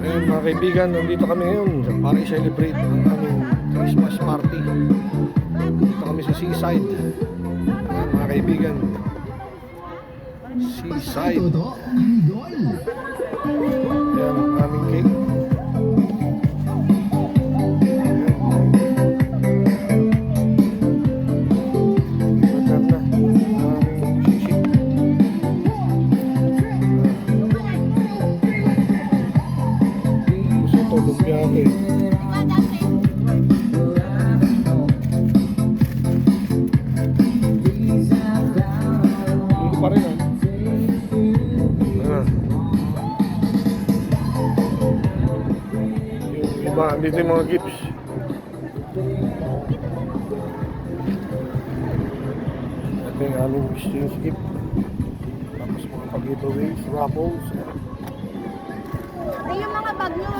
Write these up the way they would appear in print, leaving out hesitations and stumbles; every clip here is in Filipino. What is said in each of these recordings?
Ayun mga kaibigan, nandito kami ngayon para i-celebrate ang aming Christmas party. Dito kami sa seaside. Ayun mga kaibigan, seaside. Ayan ang aming cake. Dito yung mga gifts. Ito yung aming exchange gift. Tapos mga pag-giveaways, raffles. Ay, yung mga bag nyo,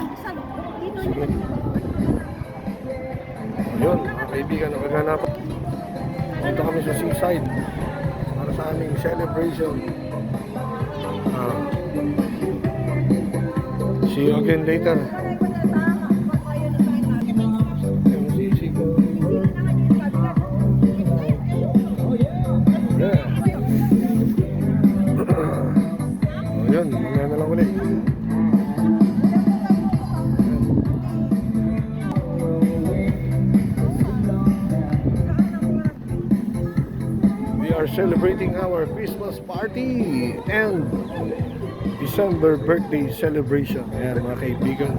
dito nyo. Ayun, mga kaibigan, nakaganap. Dito kami sa seaside para sa aming celebration. See you again later. Yun, mamaya na lang ulit. We are celebrating our Christmas party and December birthday celebration. Ayan mga kaibigan.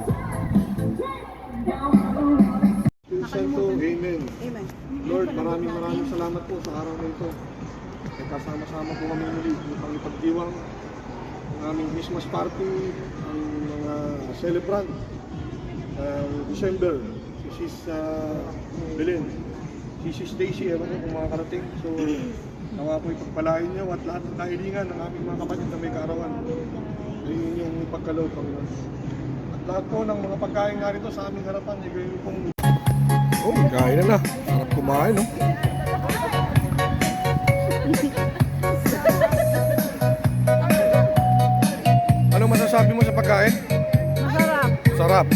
Amen. Amen. Lord, maraming salamat po sa araw na ito. Kasama-sama po kami muli upang ipagdiwang ang aming Christmas party, ang mga celebrant December, si Sis Belen, si Sis Daisy, kung makakarating. So, nawa po ipagpalain niyo at lahat ng kahilingan ng aming mga kapatid na may kaarawan. Ayun yung ipagkaloob, Panginoon. At lahat po ng mga pagkain narito sa aming harapan, yung pong... Oh, kain na. Sarap kumain, no? Ano masasabi mo sa pagkain? Masarap. Sarap.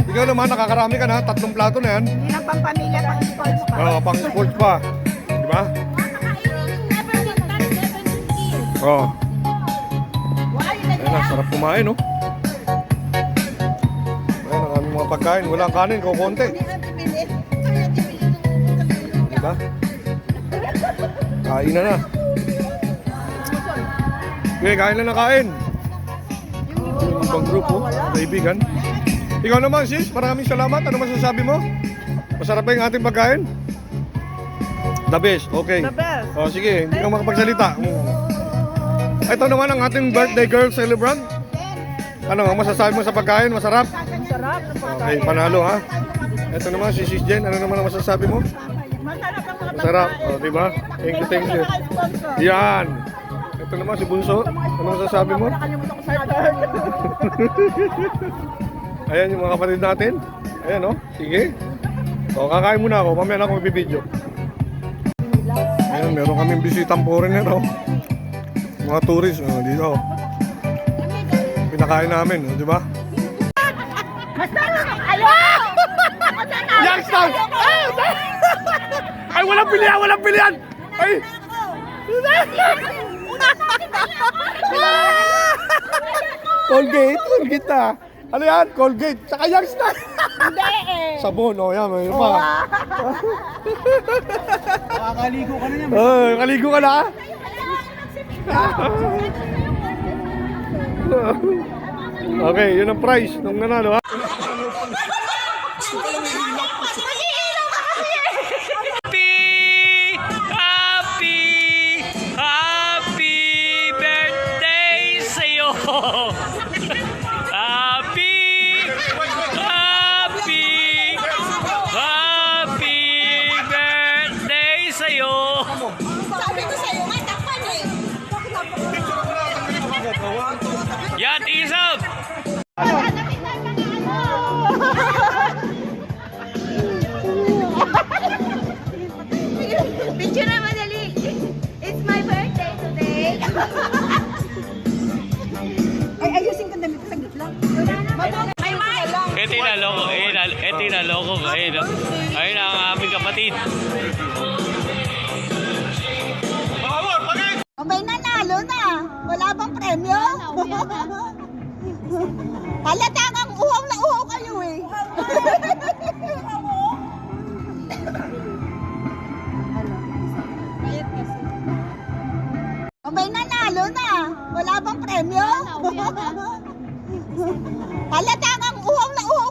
Ikaw naman, nakakarami ka na. 3 plato na yan. Hindi lang pang pamilya, pang sports pa. Oo, pang sports pa. Di ba? Oo. Ayun na, sarap kumain, no? Ayun ang aming mga pagkain. Walang kanin, kukunti. Di ba? Kain na. Okay, kain na kain. Yung ibang grupo, kaibigan. Ikaw naman sis, maraming salamat. Ano masasabi mo? Masarap ba yung ating pagkain? The best, okay. The best. O sige, hindi ka makapagsalita. Ito naman ang ating birthday girl celebrant. Ano ang masasabi mo sa pagkain? Masarap? Masarap. Okay, panalo ha. Ito naman si Sis Jen, ano naman ang masasabi mo? Masarap ang mga Masarap, o diba? Thank you. Yan. Ito naman si Bunso, ano masasabi mo? Ayan yung mga kapatid natin. Ayan o, sige. So kakain muna ako, mamaya na ako magbibideo. Ayan, meron kaming bisitang foreigner o. Mga tourist, dito. Pinakain namin, di ba? Youngstown! Ay, walang pilihan! Ay! Colgate na. Ano yan? Colgate. Tsaka Youngstown. Hindi eh. Sabon, yan. May pa. Nakakaligo ka na yan. Kaligo ka na? Okay, yun ang price nung nanalo ha. Happy birthday sa'yo! Happy birthday sa'yo! Sabi ko sa'yo, nga, takpan eh. Yan, isap! Picture na madali. It's my birthday today. Ay, ayusin ko damit sa gitla. May Ito yung naloko. Ito yung naloko. Ayun ang aming kapatid. Abay, nanalo na. Wala bang premyo? Halata kang uhaw na uhaw kayo eh. Abay, nanalo na. Wala bang premyo? Halata kang uhaw na uhaw